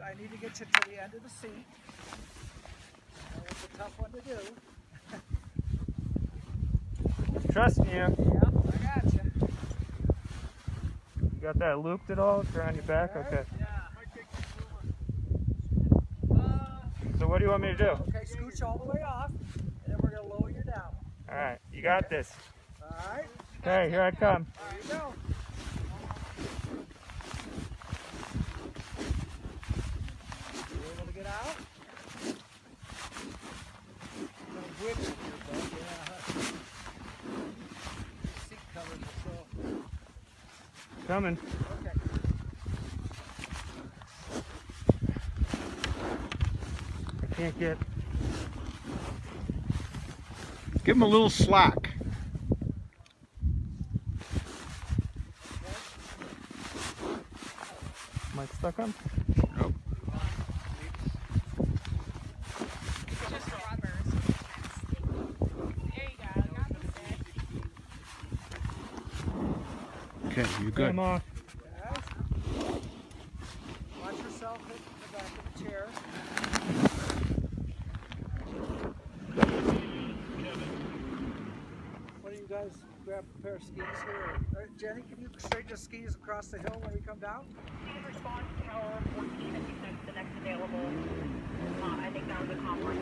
I need to get you to the end of the seat. It's a tough one to do. Trusting you. Yep, I got you. You got that looped at all? It's around your back? Right. Okay. Yeah. So what do you want me to do? Okay, scooch all the way off, and then we're going to lower you down. Alright, you got this. Alright. Okay, here I come. There you go. You able to get out? Whip here, bud. Yeah. Seat covers are so. Coming. Okay. I can't get. Give him a little slack. Am I stuck on? Nope. Just rubbers. There you go. Got me set. Okay, you're good. Come on. Okay. Watch yourself hit the back of the chair. What do you guys grab a pair of skis here? Jenny, can you straighten the skis across the hill when we come down? Response tower 14, I think that's the next available. I think that was a conference.